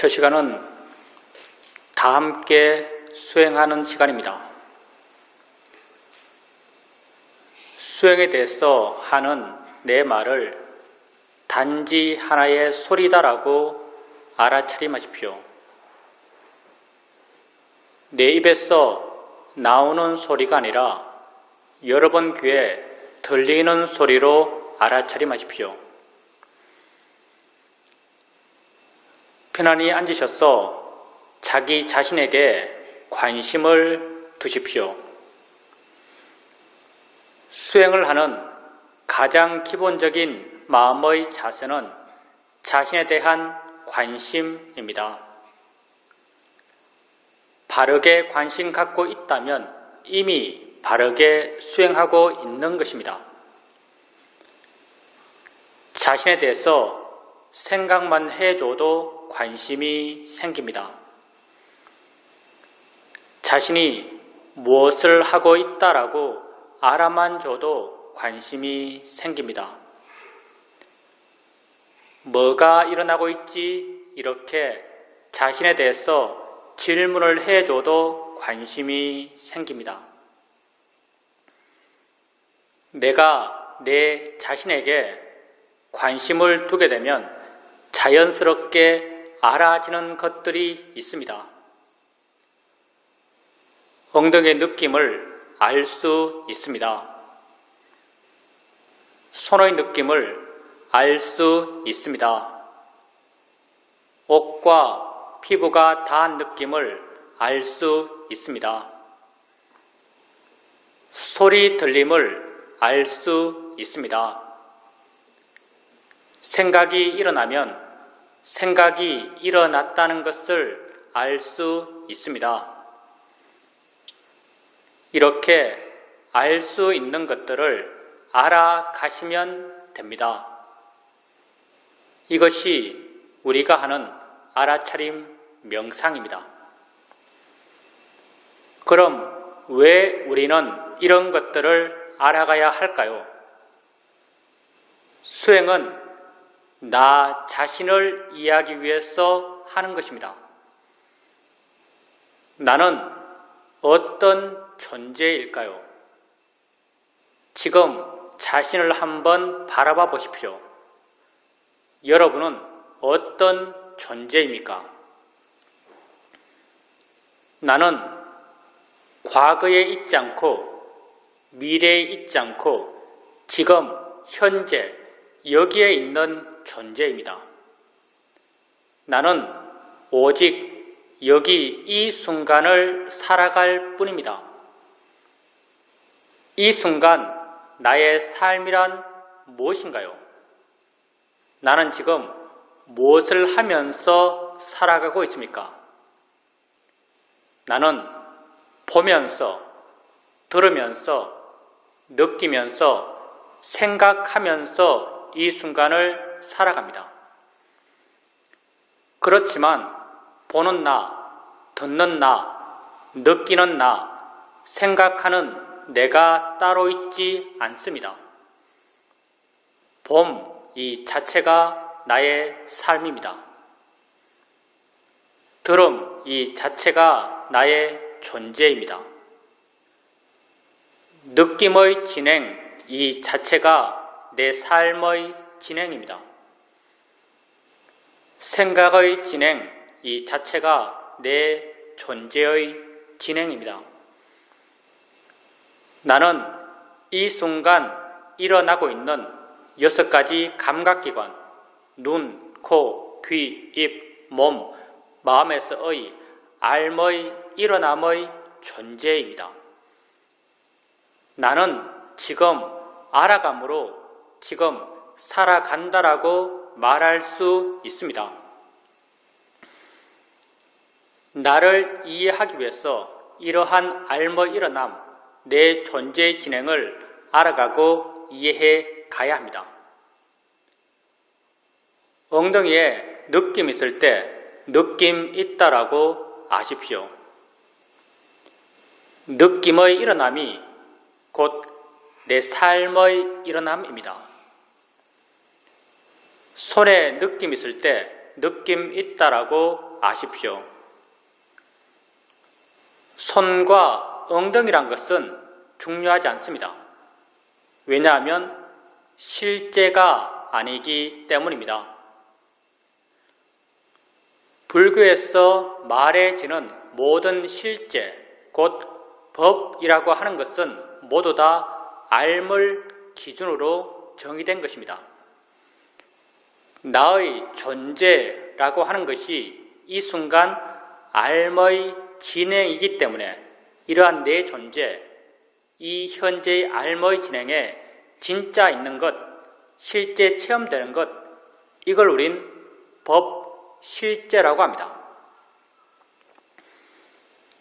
첫 시간은 다 함께 수행하는 시간입니다. 수행에 대해서 하는 내 말을 단지 하나의 소리다라고 알아차림하십시오. 내 입에서 나오는 소리가 아니라 여러분 귀에 들리는 소리로 알아차림하십시오. 편안히 앉으셔서 자기 자신에게 관심을 두십시오. 수행을 하는 가장 기본적인 마음의 자세는 자신에 대한 관심입니다. 바르게 관심 갖고 있다면 이미 바르게 수행하고 있는 것입니다. 자신에 대해서 생각만 해줘도 관심이 생깁니다. 자신이 무엇을 하고 있다라고 알아만 줘도 관심이 생깁니다. 뭐가 일어나고 있지? 이렇게 자신에 대해서 질문을 해줘도 관심이 생깁니다. 내가 내 자신에게 관심을 두게 되면 자연스럽게 알아지는 것들이 있습니다. 엉덩이의 느낌을 알 수 있습니다. 손의 느낌을 알 수 있습니다. 옷과 피부가 닿은 느낌을 알 수 있습니다. 소리 들림을 알 수 있습니다. 생각이 일어나면 생각이 일어났다는 것을 알 수 있습니다. 이렇게 알 수 있는 것들을 알아가시면 됩니다. 이것이 우리가 하는 알아차림 명상입니다. 그럼 왜 우리는 이런 것들을 알아가야 할까요? 수행은 나 자신을 이해하기 위해서 하는 것입니다. 나는 어떤 존재일까요? 지금 자신을 한번 바라봐 보십시오. 여러분은 어떤 존재입니까? 나는 과거에 있지 않고 미래에 있지 않고 지금 현재 여기에 있는 존재입니다. 나는 오직 여기 이 순간을 살아갈 뿐입니다. 이 순간 나의 삶이란 무엇인가요? 나는 지금 무엇을 하면서 살아가고 있습니까? 나는 보면서, 들으면서, 느끼면서, 생각하면서 이 순간을 살아갑니다. 그렇지만 보는 나, 듣는 나, 느끼는 나, 생각하는 내가 따로 있지 않습니다. 봄 이 자체가 나의 삶입니다. 들음 이 자체가 나의 존재입니다. 느낌의 진행 이 자체가 내 삶의 진행입니다. 생각의 진행 이 자체가 내 존재의 진행입니다. 나는 이 순간 일어나고 있는 6가지 감각기관, 눈, 코, 귀, 입, 몸, 마음에서의 알의 일어남의 존재입니다. 나는 지금 알아감으로 지금 살아간다라고 말할 수 있습니다. 나를 이해하기 위해서 이러한 알의 일어남, 내 존재의 진행을 알아가고 이해해 가야 합니다. 엉덩이에 느낌 있을 때 느낌 있다라고 아십시오. 느낌의 일어남이 곧 내 삶의 일어남입니다. 손에 느낌 있을 때 느낌 있다라고 아십시오. 손과 엉덩이란 것은 중요하지 않습니다. 왜냐하면 실제가 아니기 때문입니다. 불교에서 말해지는 모든 실제, 곧 법이라고 하는 것은 모두 다 알물 기준으로 정의된 것입니다. 나의 존재라고 하는 것이 이 순간 알의 진행이기 때문에 이러한 내 존재, 이 현재의 알의 진행에 진짜 있는 것, 실제 체험되는 것, 이걸 우린 법 실제라고 합니다.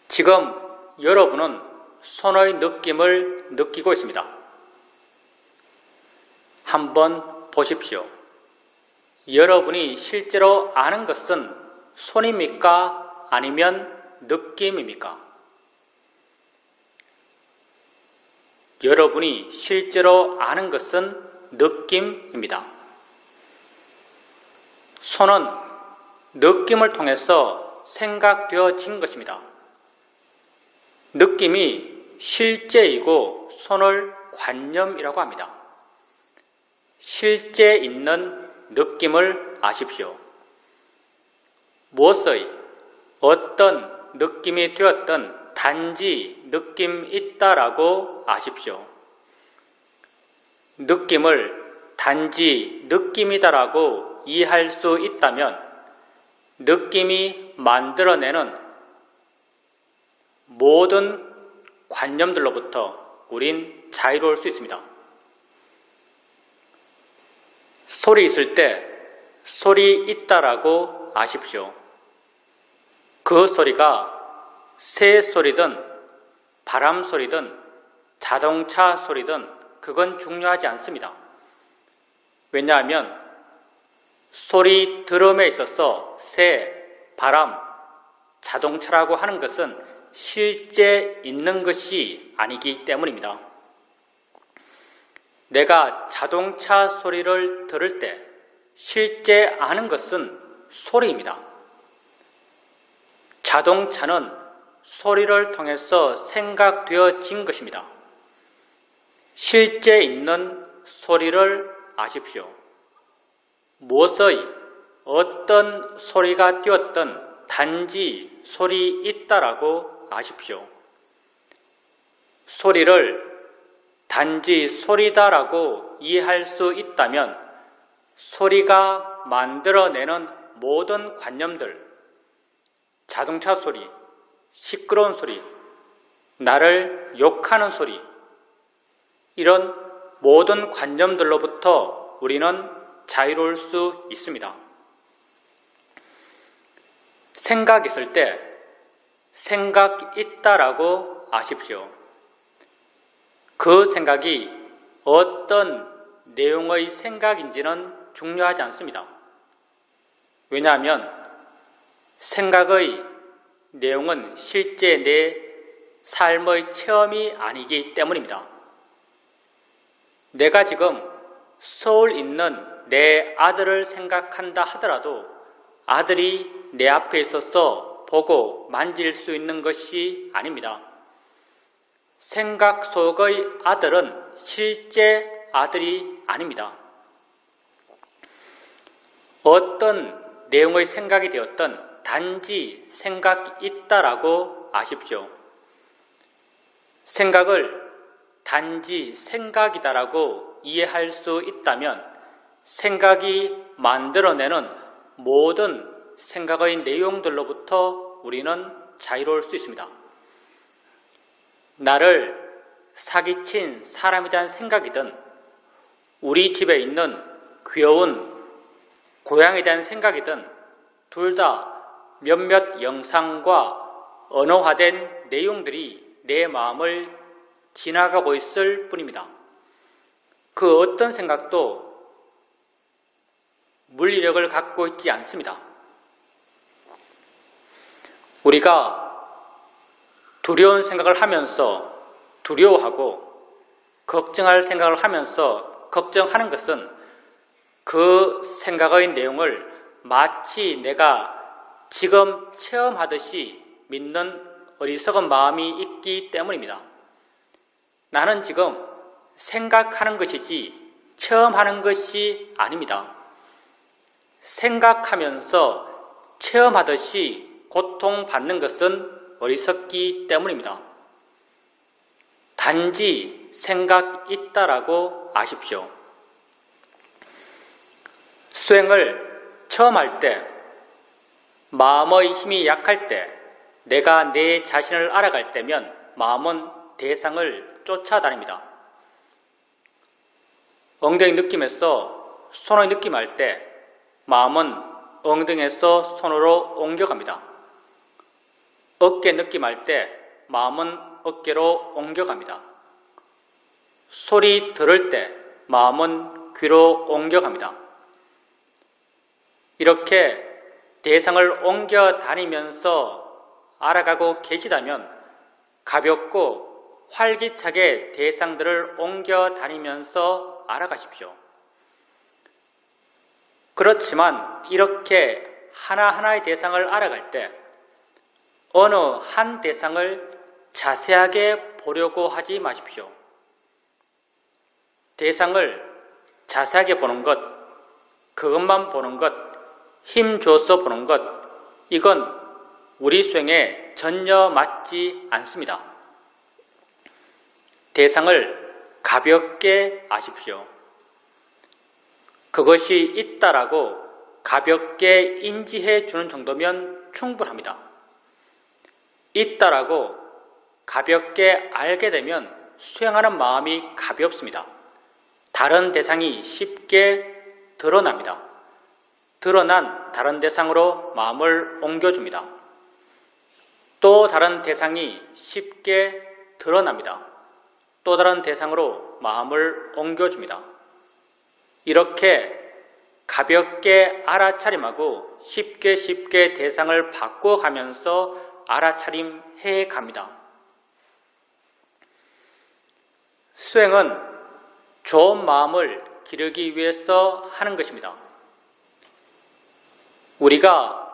지금 여러분은 손의 느낌을 느끼고 있습니다. 한번 보십시오. 여러분이 실제로 아는 것은 손입니까? 아니면 느낌입니까? 여러분이 실제로 아는 것은 느낌입니다. 손은 느낌을 통해서 생각되어진 것입니다. 느낌이 실제이고 손을 관념이라고 합니다. 실제 있는 느낌을 아십시오. 무엇의 어떤 느낌이 되었든 단지 느낌 있다라고 아십시오. 느낌을 단지 느낌이다라고 이해할 수 있다면 느낌이 만들어내는 모든 관념들로부터 우린 자유로울 수 있습니다. 소리 있을 때 소리 있다라고 아십시오. 그 소리가 새 소리든 바람 소리든 자동차 소리든 그건 중요하지 않습니다. 왜냐하면 소리 들음에 있어서 새, 바람, 자동차라고 하는 것은 실제 있는 것이 아니기 때문입니다. 내가 자동차 소리를 들을 때 실제 아는 것은 소리입니다. 자동차는 소리를 통해서 생각되어진 것입니다. 실제 있는 소리를 아십시오. 무엇의 어떤 소리가 띄었든 단지 소리 있다라고 아십시오. 소리를 단지 소리다라고 이해할 수 있다면 소리가 만들어내는 모든 관념들, 자동차 소리, 시끄러운 소리, 나를 욕하는 소리, 이런 모든 관념들로부터 우리는 자유로울 수 있습니다. 생각 있을 때 생각 있다라고 아십시오. 그 생각이 어떤 내용의 생각인지는 중요하지 않습니다. 왜냐하면 생각의 내용은 실제 내 삶의 체험이 아니기 때문입니다. 내가 지금 서울 있는 내 아들을 생각한다 하더라도 아들이 내 앞에 있어서 보고 만질 수 있는 것이 아닙니다. 생각 속의 아들은 실제 아들이 아닙니다. 어떤 내용의 생각이 되었든 단지 생각 있다라고 아십시오. 생각을 단지 생각이다라고 이해할 수 있다면 생각이 만들어내는 모든 생각의 내용들로부터 우리는 자유로울 수 있습니다. 나를 사기친 사람에 대한 생각이든 우리 집에 있는 귀여운 고양이에 대한 생각이든 둘 다 몇몇 영상과 언어화된 내용들이 내 마음을 지나가고 있을 뿐입니다. 그 어떤 생각도 물리력을 갖고 있지 않습니다. 우리가 두려운 생각을 하면서 두려워하고 걱정할 생각을 하면서 걱정하는 것은 그 생각의 내용을 마치 내가 지금 체험하듯이 믿는 어리석은 마음이 있기 때문입니다. 나는 지금 생각하는 것이지 체험하는 것이 아닙니다. 생각하면서 체험하듯이 고통받는 것은 어리석기 때문입니다. 단지 생각 있다라고 아십시오. 수행을 처음 할 때, 마음의 힘이 약할 때, 내가 내 자신을 알아갈 때면 마음은 대상을 쫓아다닙니다. 엉덩이 느낌에서 손의 느낌할 때 마음은 엉덩이에서 손으로 옮겨갑니다. 어깨 느낌할 때 마음은 어깨로 옮겨갑니다. 소리 들을 때 마음은 귀로 옮겨갑니다. 이렇게 대상을 옮겨 다니면서 알아가고 계시다면 가볍고 활기차게 대상들을 옮겨 다니면서 알아가십시오. 그렇지만 이렇게 하나하나의 대상을 알아갈 때 어느 한 대상을 자세하게 보려고 하지 마십시오. 대상을 자세하게 보는 것, 그것만 보는 것, 힘줘서 보는 것, 이건 우리 수행에 전혀 맞지 않습니다. 대상을 가볍게 아십시오. 그것이 있다라고 가볍게 인지해 주는 정도면 충분합니다. 있다라고 가볍게 알게 되면 수행하는 마음이 가볍습니다. 다른 대상이 쉽게 드러납니다. 드러난 다른 대상으로 마음을 옮겨줍니다. 또 다른 대상이 쉽게 드러납니다. 또 다른 대상으로 마음을 옮겨줍니다. 이렇게 가볍게 알아차림하고 쉽게 대상을 바꿔가면서 알아차림해 갑니다. 수행은 좋은 마음을 기르기 위해서 하는 것입니다. 우리가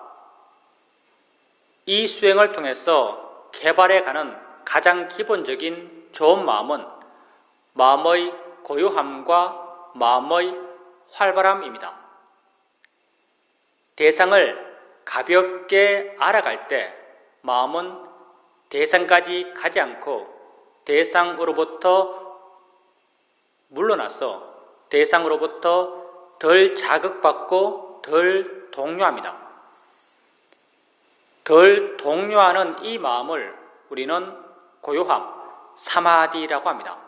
이 수행을 통해서 개발해가는 가장 기본적인 좋은 마음은 마음의 고요함과 마음의 활발함입니다. 대상을 가볍게 알아갈 때 마음은 대상까지 가지 않고 대상으로부터 물러나서 대상으로부터 덜 자극받고 덜 동요합니다. 덜 동요하는 이 마음을 우리는 고요함, 사마디라고 합니다.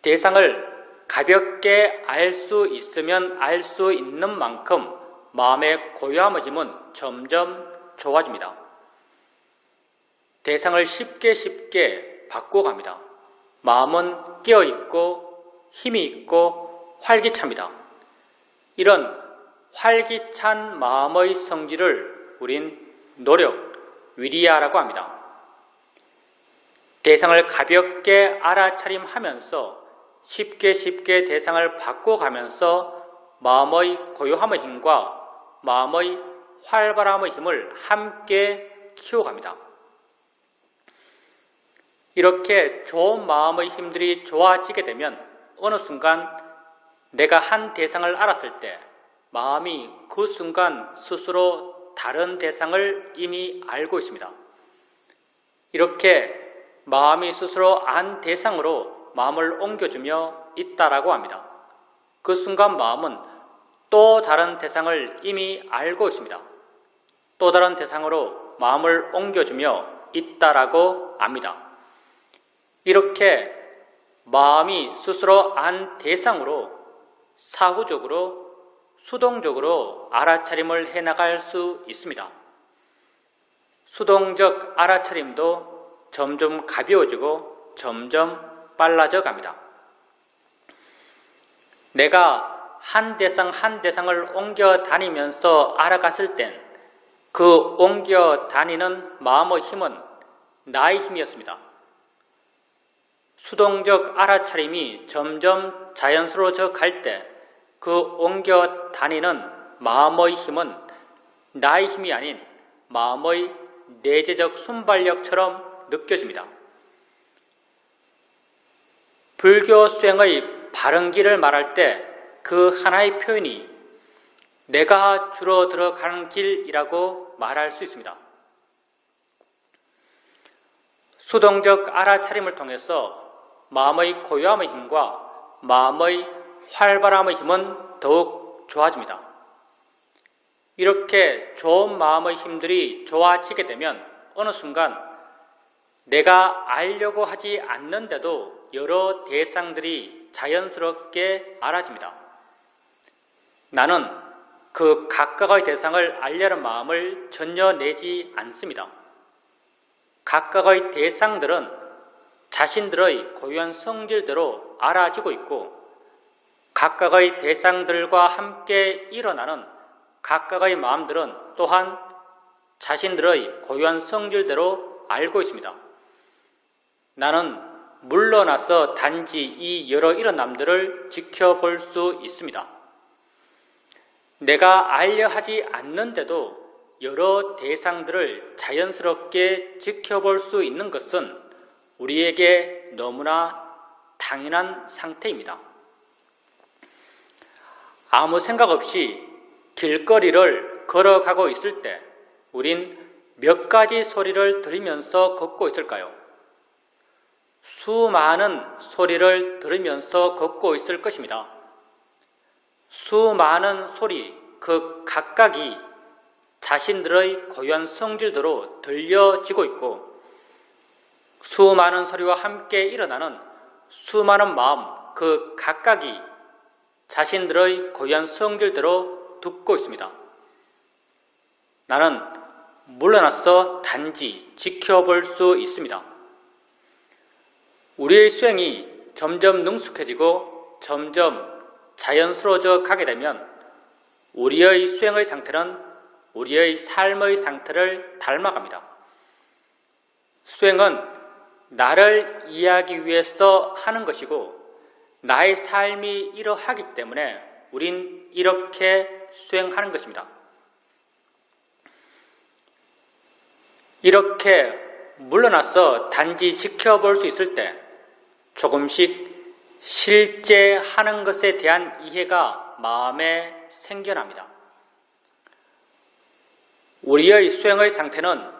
대상을 가볍게 알 수 있으면 알 수 있는 만큼 마음의 고요함의 힘은 점점 좋아집니다. 대상을 쉽게 바꿔갑니다. 마음은 깨어있고 힘이 있고 활기찹니다. 이런 활기찬 마음의 성질을 우린 노력, 위리야라고 합니다. 대상을 가볍게 알아차림하면서 쉽게 대상을 바꿔가면서 마음의 고요함의 힘과 마음의 활발함의 힘을 함께 키워갑니다. 이렇게 좋은 마음의 힘들이 좋아지게 되면 어느 순간 내가 한 대상을 알았을 때 마음이 그 순간 스스로 다른 대상을 이미 알고 있습니다. 이렇게 마음이 스스로 안 대상으로 마음을 옮겨주며 있다라고 합니다. 그 순간 마음은 또 다른 대상을 이미 알고 있습니다. 또 다른 대상으로 마음을 옮겨주며 있다라고 합니다. 이렇게 마음이 스스로 안 대상으로 사후적으로 수동적으로 알아차림을 해나갈 수 있습니다. 수동적 알아차림도 점점 가벼워지고 점점 빨라져 갑니다. 내가 한 대상 한 대상을 옮겨 다니면서 알아갔을 땐 그 옮겨 다니는 마음의 힘은 나의 힘이었습니다. 수동적 알아차림이 점점 자연스러워져 갈 때 그 옮겨 다니는 마음의 힘은 나의 힘이 아닌 마음의 내재적 순발력처럼 느껴집니다. 불교 수행의 바른 길을 말할 때 그 하나의 표현이 내가 주로 들어가는 길이라고 말할 수 있습니다. 수동적 알아차림을 통해서 마음의 고요함의 힘과 마음의 활발함의 힘은 더욱 좋아집니다. 이렇게 좋은 마음의 힘들이 좋아지게 되면 어느 순간 내가 알려고 하지 않는데도 여러 대상들이 자연스럽게 알아집니다. 나는 그 각각의 대상을 알려는 마음을 전혀 내지 않습니다. 각각의 대상들은 자신들의 고유한 성질대로 알아지고 있고 각각의 대상들과 함께 일어나는 각각의 마음들은 또한 자신들의 고유한 성질대로 알고 있습니다. 나는 물러나서 단지 이 여러 일어남들을 지켜볼 수 있습니다. 내가 알려 하지 않는데도 여러 대상들을 자연스럽게 지켜볼 수 있는 것은 우리에게 너무나 당연한 상태입니다. 아무 생각 없이 길거리를 걸어가고 있을 때 우린 몇 가지 소리를 들으면서 걷고 있을까요? 수많은 소리를 들으면서 걷고 있을 것입니다. 수많은 소리, 그 각각이 자신들의 고유한 성질대로 들려지고 있고 수많은 소리와 함께 일어나는 수많은 마음, 그 각각이 자신들의 고유한 성질대로 듣고 있습니다. 나는 물러나서 단지 지켜볼 수 있습니다. 우리의 수행이 점점 능숙해지고 점점 자연스러워져 가게 되면 우리의 수행의 상태는 우리의 삶의 상태를 닮아갑니다. 수행은 나를 이해하기 위해서 하는 것이고 나의 삶이 이러하기 때문에 우린 이렇게 수행하는 것입니다. 이렇게 물러나서 단지 지켜볼 수 있을 때 조금씩 실제 하는 것에 대한 이해가 마음에 생겨납니다. 우리의 수행의 상태는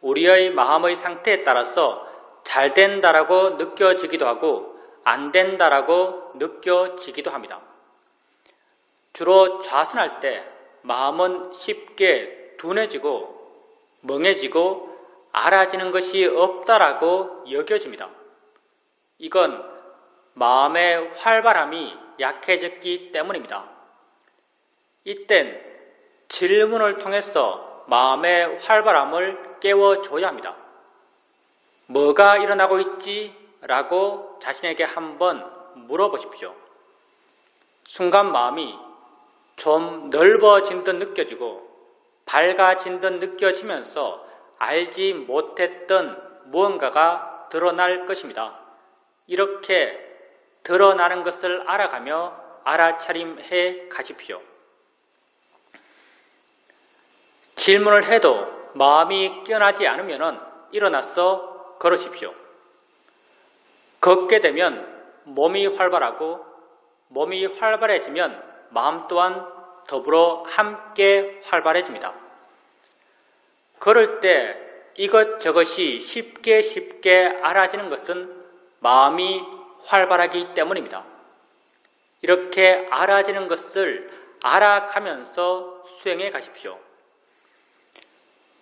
우리의 마음의 상태에 따라서 잘 된다라고 느껴지기도 하고 안 된다라고 느껴지기도 합니다. 주로 좌선할 때 마음은 쉽게 둔해지고 멍해지고 알아지는 것이 없다라고 여겨집니다. 이건 마음의 활발함이 약해졌기 때문입니다. 이땐 질문을 통해서 마음의 활발함을 깨워줘야 합니다. 뭐가 일어나고 있지? 라고 자신에게 한번 물어보십시오. 순간 마음이 좀 넓어진 듯 느껴지고 밝아진 듯 느껴지면서 알지 못했던 무언가가 드러날 것입니다. 이렇게 드러나는 것을 알아가며 알아차림해 가십시오. 질문을 해도 마음이 깨어나지 않으면 일어나서 걸으십시오. 걷게 되면 몸이 활발하고 몸이 활발해지면 마음 또한 더불어 함께 활발해집니다. 걸을 때 이것저것이 쉽게 알아지는 것은 마음이 활발하기 때문입니다. 이렇게 알아지는 것을 알아가면서 수행해 가십시오.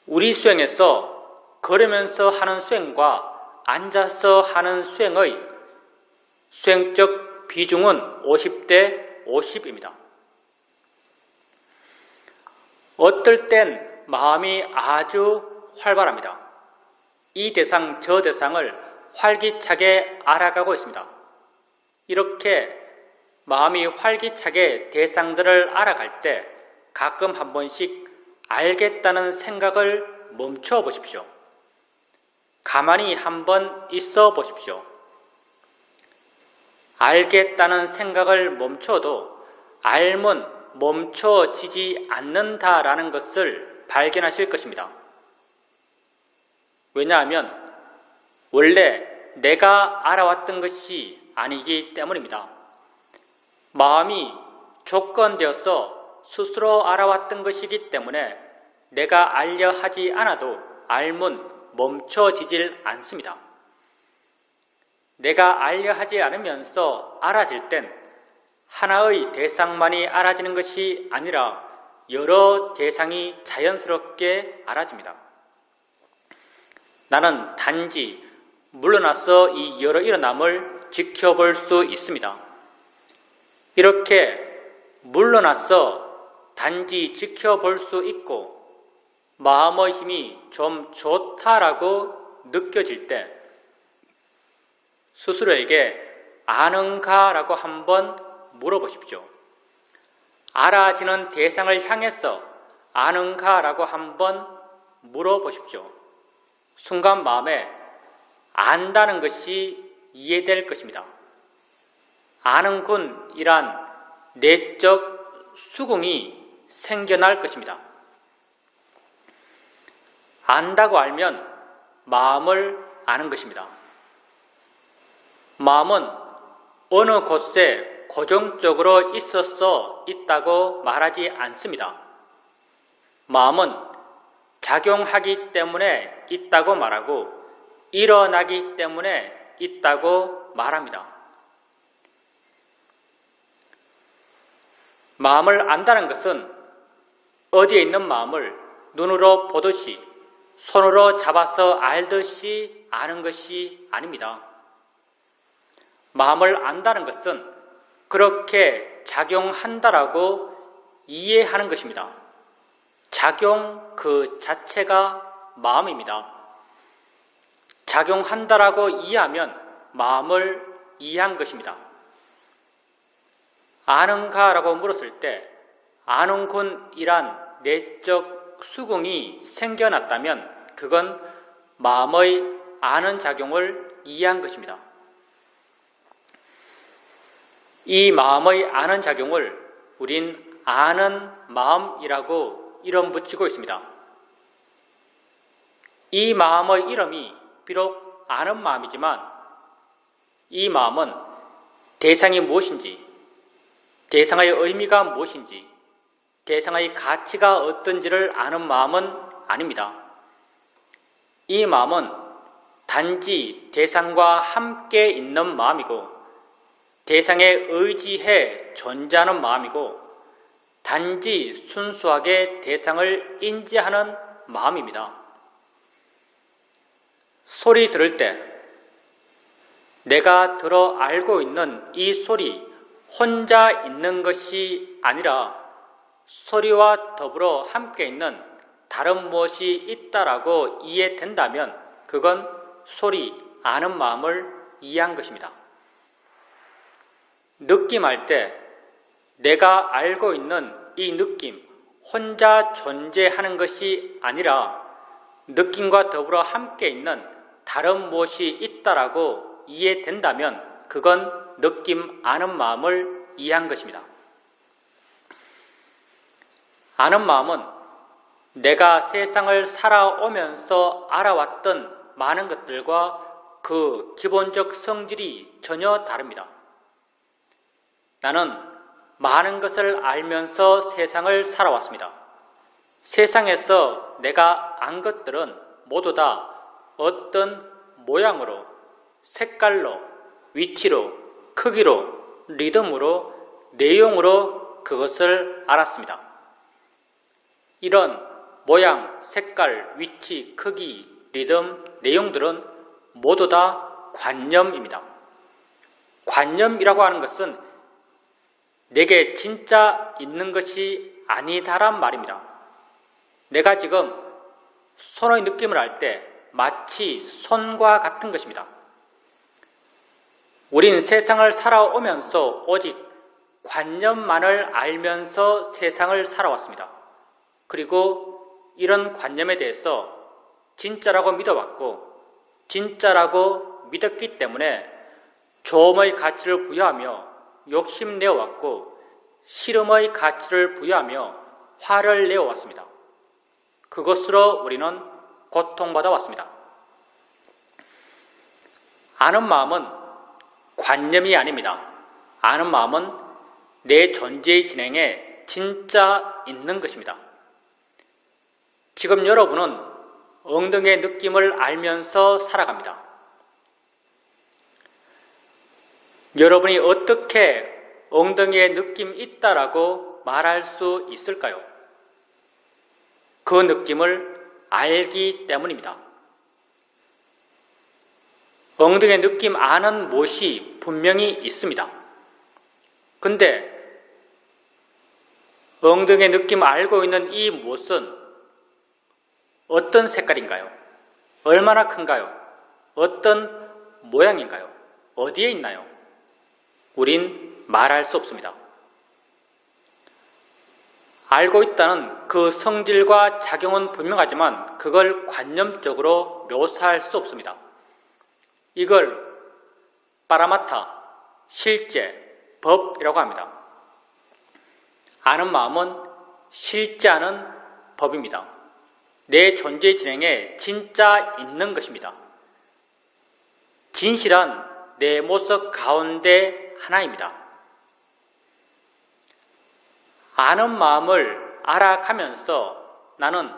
우리 수행에서 걸으면서 하는 수행과 앉아서 하는 수행의 수행적 비중은 50대 50입니다. 어떨 땐 마음이 아주 활발합니다. 이 대상 저 대상을 활기차게 알아가고 있습니다. 이렇게 마음이 활기차게 대상들을 알아갈 때 가끔 한 번씩 알겠다는 생각을 멈춰 보십시오. 가만히 한번 있어 보십시오. 알겠다는 생각을 멈춰도 알면 멈춰지지 않는다라는 것을 발견하실 것입니다. 왜냐하면 원래 내가 알아왔던 것이 아니기 때문입니다. 마음이 조건되어서 스스로 알아왔던 것이기 때문에 내가 알려 하지 않아도 알면 멈춰지질 않습니다. 내가 알려 하지 않으면서 알아질 땐 하나의 대상만이 알아지는 것이 아니라 여러 대상이 자연스럽게 알아집니다. 나는 단지 물러나서 이 여러 일어남을 지켜볼 수 있습니다. 이렇게 물러나서 단지 지켜볼 수 있고 마음의 힘이 좀 좋다라고 느껴질 때 스스로에게 아는가? 라고 한번 물어보십시오. 알아지는 대상을 향해서 아는가? 라고 한번 물어보십시오. 순간 마음에 안다는 것이 이해될 것입니다. 아는군이란 내적 수긍이 생겨날 것입니다. 안다고 알면 마음을 아는 것입니다. 마음은 어느 곳에 고정적으로 있어서 있다고 말하지 않습니다. 마음은 작용하기 때문에 있다고 말하고 일어나기 때문에 있다고 말합니다. 마음을 안다는 것은 어디에 있는 마음을 눈으로 보듯이 손으로 잡아서 알듯이 아는 것이 아닙니다. 마음을 안다는 것은 그렇게 작용한다라고 이해하는 것입니다. 작용 그 자체가 마음입니다. 작용한다라고 이해하면 마음을 이해한 것입니다. 아는가라고 물었을 때 아는군이란 내적 수긍이 생겨났다면 그건 마음의 아는 작용을 이해한 것입니다. 이 마음의 아는 작용을 우린 아는 마음이라고 이름 붙이고 있습니다. 이 마음의 이름이 비록 아는 마음이지만 이 마음은 대상이 무엇인지, 대상의 의미가 무엇인지, 대상의 가치가 어떤지를 아는 마음은 아닙니다. 이 마음은 단지 대상과 함께 있는 마음이고 대상에 의지해 존재하는 마음이고 단지 순수하게 대상을 인지하는 마음입니다. 소리 들을 때 내가 들어 알고 있는 이 소리 혼자 있는 것이 아니라 소리와 더불어 함께 있는 다른 무엇이 있다라고 이해된다면 그건 소리, 아는 마음을 이해한 것입니다. 느낌할 때 내가 알고 있는 이 느낌 혼자 존재하는 것이 아니라 느낌과 더불어 함께 있는 다른 무엇이 있다라고 이해된다면 그건 느낌, 아는 마음을 이해한 것입니다. 아는 마음은 내가 세상을 살아오면서 알아왔던 많은 것들과 그 기본적 성질이 전혀 다릅니다. 나는 많은 것을 알면서 세상을 살아왔습니다. 세상에서 내가 안 것들은 모두 다 어떤 모양으로, 색깔로, 위치로, 크기로, 리듬으로, 내용으로 그것을 알았습니다. 이런 모양, 색깔, 위치, 크기, 리듬, 내용들은 모두 다 관념입니다. 관념이라고 하는 것은 내게 진짜 있는 것이 아니다란 말입니다. 내가 지금 손의 느낌을 알 때 마치 손과 같은 것입니다. 우린 세상을 살아오면서 오직 관념만을 알면서 세상을 살아왔습니다. 그리고 이런 관념에 대해서 진짜라고 믿어왔고 진짜라고 믿었기 때문에 조음의 가치를 부여하며 욕심내어왔고 싫음의 가치를 부여하며 화를 내어왔습니다. 그것으로 우리는 고통받아 왔습니다. 아는 마음은 관념이 아닙니다. 아는 마음은 내 존재의 진행에 진짜 있는 것입니다. 지금 여러분은 엉덩이의 느낌을 알면서 살아갑니다. 여러분이 어떻게 엉덩이에 느낌 있다라고 말할 수 있을까요? 그 느낌을 알기 때문입니다. 엉덩이의 느낌 아는 못이 분명히 있습니다. 근데 엉덩이의 느낌 알고 있는 이 못은 어떤 색깔인가요? 얼마나 큰가요? 어떤 모양인가요? 어디에 있나요? 우린 말할 수 없습니다. 알고 있다는 그 성질과 작용은 분명하지만 그걸 관념적으로 묘사할 수 없습니다. 이걸 파라마타, 실제, 법이라고 합니다. 아는 마음은 실제 아는 법입니다. 내 존재의 진행에 진짜 있는 것입니다. 진실한 내 모습 가운데 하나입니다. 아는 마음을 알아가면서 나는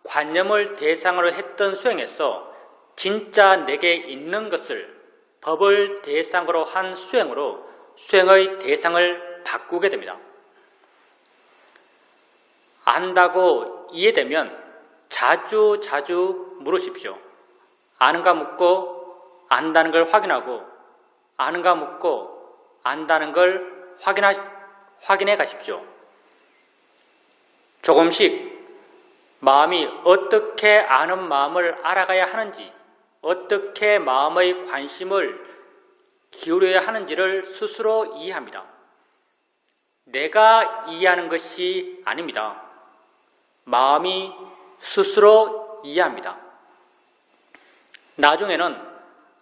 관념을 대상으로 했던 수행에서 진짜 내게 있는 것을 법을 대상으로 한 수행으로 수행의 대상을 바꾸게 됩니다. 안다고 이해되면 자주 물으십시오. 아는가 묻고 안다는 걸 확인하고 아는가 묻고 안다는 걸 확인해 가십시오. 조금씩 마음이 어떻게 아는 마음을 알아가야 하는지, 어떻게 마음의 관심을 기울여야 하는지를 스스로 이해합니다. 내가 이해하는 것이 아닙니다. 마음이 스스로 이해합니다. 나중에는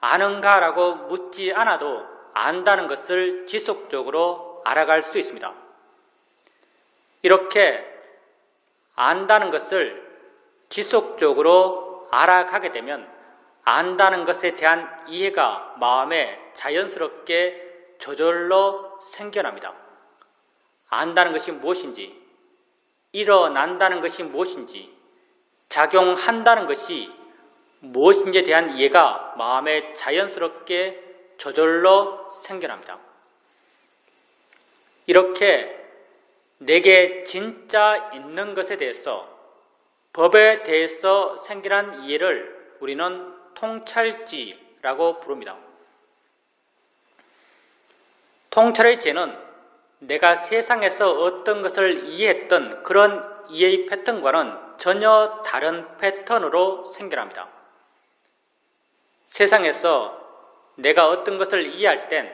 아는가라고 묻지 않아도 안다는 것을 지속적으로 알아갈 수 있습니다. 이렇게 안다는 것을 지속적으로 알아가게 되면 안다는 것에 대한 이해가 마음에 자연스럽게 저절로 생겨납니다. 안다는 것이 무엇인지, 일어난다는 것이 무엇인지, 작용한다는 것이 무엇인지에 대한 이해가 마음에 자연스럽게 저절로 생겨납니다. 이렇게 내게 진짜 있는 것에 대해서, 법에 대해서 생겨난 이해를 우리는 통찰지라고 부릅니다. 통찰의 지혜는 내가 세상에서 어떤 것을 이해했던 그런 이해의 패턴과는 전혀 다른 패턴으로 생겨납니다. 세상에서 내가 어떤 것을 이해할 땐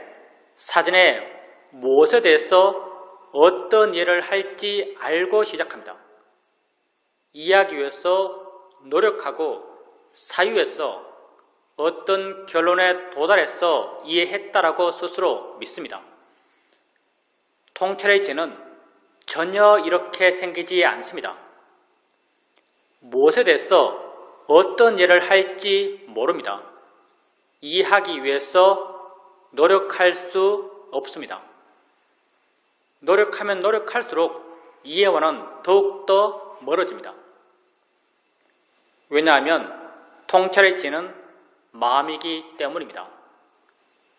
사전에 무엇에 대해서 어떤 일을 할지 알고 시작합니다. 이해하기 위해서 노력하고 사유해서 어떤 결론에 도달해서 이해했다라고 스스로 믿습니다. 통찰의 지혜는 전혀 이렇게 생기지 않습니다. 무엇에 대해서 어떤 일을 할지 모릅니다. 이해하기 위해서 노력할 수 없습니다. 노력하면 노력할수록 이해와는 더욱더 멀어집니다. 왜냐하면 통찰의 지혜는 마음이기 때문입니다.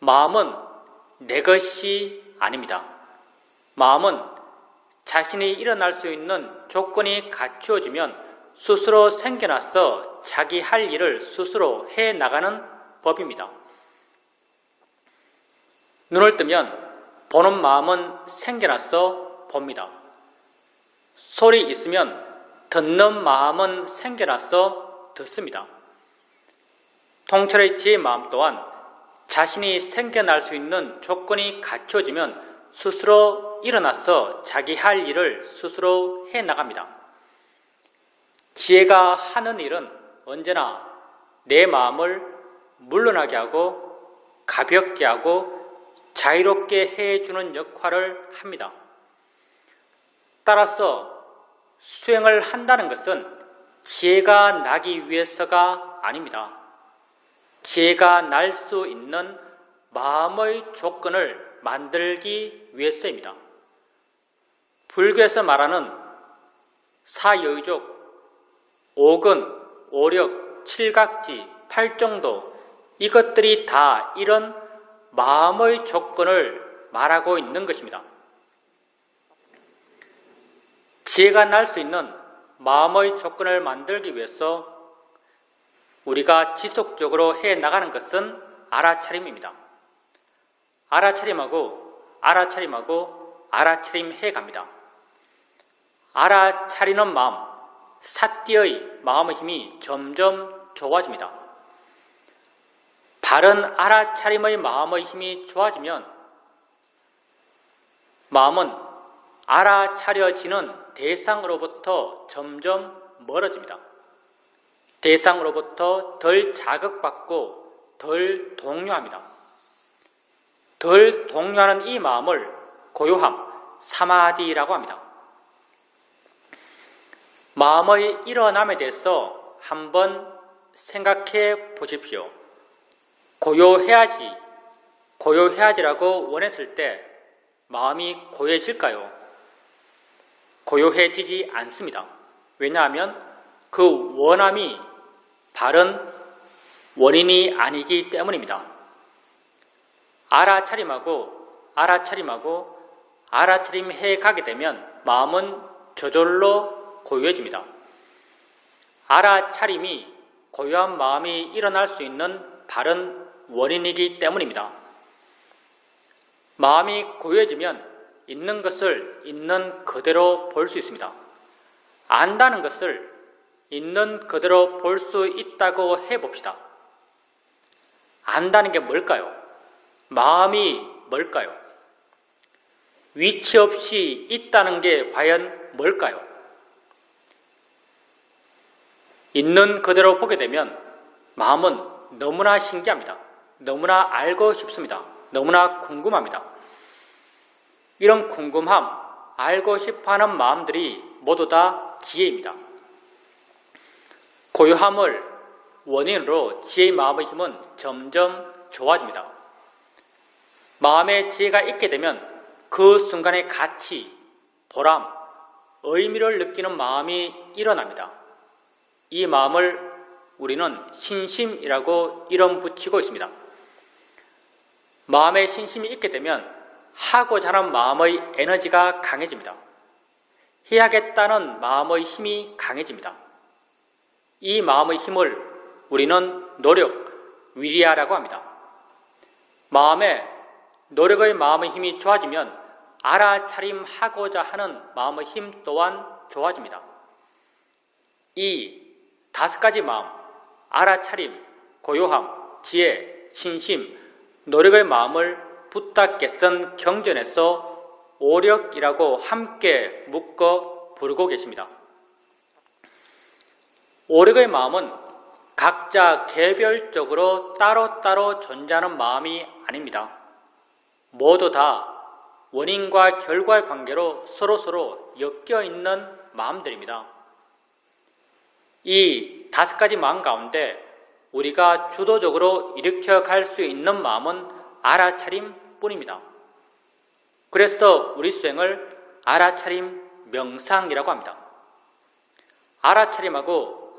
마음은 내 것이 아닙니다. 마음은 자신이 일어날 수 있는 조건이 갖추어지면 스스로 생겨나서 자기 할 일을 스스로 해나가는 법입니다. 눈을 뜨면 보는 마음은 생겨나서 봅니다. 소리 있으면 듣는 마음은 생겨나서 듣습니다. 통찰의 지혜의 마음 또한 자신이 생겨날 수 있는 조건이 갖춰지면 스스로 일어나서 자기 할 일을 스스로 해나갑니다. 지혜가 하는 일은 언제나 내 마음을 물러나게 하고 가볍게 하고 자유롭게 해주는 역할을 합니다. 따라서 수행을 한다는 것은 지혜가 나기 위해서가 아닙니다. 지혜가 날 수 있는 마음의 조건을 만들기 위해서입니다. 불교에서 말하는 사여의족, 오근, 오력, 칠각지, 팔정도, 이것들이 다 이런 마음의 조건을 말하고 있는 것입니다. 지혜가 날 수 있는 마음의 조건을 만들기 위해서 우리가 지속적으로 해나가는 것은 알아차림입니다. 알아차림하고 알아차림 해갑니다. 알아차리는 마음, 사띠의 마음의 힘이 점점 좋아집니다. 바른 알아차림의 마음의 힘이 좋아지면 마음은 알아차려지는 대상으로부터 점점 멀어집니다. 대상으로부터 덜 자극받고 덜 동요합니다. 덜 동요하는 이 마음을 고요함, 사마디라고 합니다. 마음의 일어남에 대해서 한번 생각해 보십시오. 고요해야지라고 원했을 때 마음이 고요해질까요? 고요해지지 않습니다. 왜냐하면 그 원함이 바른 원인이 아니기 때문입니다. 알아차림해 가게 되면 마음은 저절로 고요해집니다. 알아차림이 고요한 마음이 일어날 수 있는 바른 원인이기 때문입니다. 마음이 고요해지면 있는 것을 있는 그대로 볼 수 있습니다. 안다는 것을 있는 그대로 볼 수 있다고 해봅시다. 안다는 게 뭘까요? 마음이 뭘까요? 위치 없이 있다는 게 과연 뭘까요? 있는 그대로 보게 되면 마음은 너무나 신기합니다. 너무나 알고 싶습니다. 너무나 궁금합니다. 이런 궁금함, 알고 싶어하는 마음들이 모두 다 지혜입니다. 고요함을 원인으로 지혜의 마음의 힘은 점점 좋아집니다. 마음에 지혜가 있게 되면 그 순간의 가치, 보람, 의미를 느끼는 마음이 일어납니다. 이 마음을 우리는 신심이라고 이름 붙이고 있습니다. 마음에 신심이 있게 되면 하고자 하는 마음의 에너지가 강해집니다. 해야겠다는 마음의 힘이 강해집니다. 이 마음의 힘을 우리는 노력, 위리아라고 합니다. 노력의 마음의 힘이 좋아지면 알아차림하고자 하는 마음의 힘 또한 좋아집니다. 이 5가지 마음, 알아차림, 고요함, 지혜, 신심, 노력의 마음을 부탁 개선 경전에서 오력이라고 함께 묶어 부르고 계십니다. 오력의 마음은 각자 개별적으로 따로따로 존재하는 마음이 아닙니다. 모두 다 원인과 결과의 관계로 서로서로 엮여있는 마음들입니다. 이 5가지 마음 가운데 우리가 주도적으로 일으켜갈 수 있는 마음은 알아차림뿐입니다. 그래서 우리 수행을 알아차림 명상이라고 합니다. 알아차림하고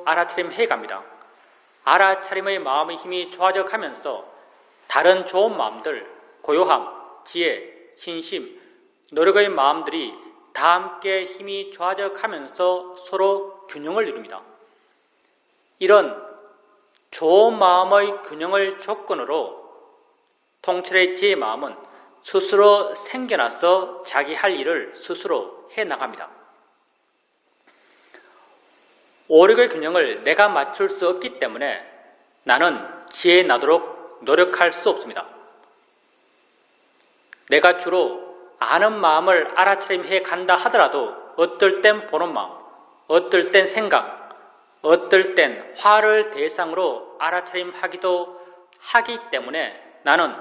알아차림해갑니다. 알아차림의 마음의 힘이 좋아져 가면서 다른 좋은 마음들, 고요함, 지혜, 신심, 노력의 마음들이 다 함께 힘이 좋아져 가면서 서로 균형을 이룹니다. 이런 좋은 마음의 균형을 조건으로 통찰의 지혜의 마음은 스스로 생겨나서 자기 할 일을 스스로 해나갑니다. 오력의 균형을 내가 맞출 수 없기 때문에 나는 지혜 나도록 노력할 수 없습니다. 내가 주로 아는 마음을 알아차림해 간다 하더라도 어떨 땐 보는 마음, 어떨 땐 생각, 어떨 땐 화를 대상으로 알아차림하기도 하기 때문에 나는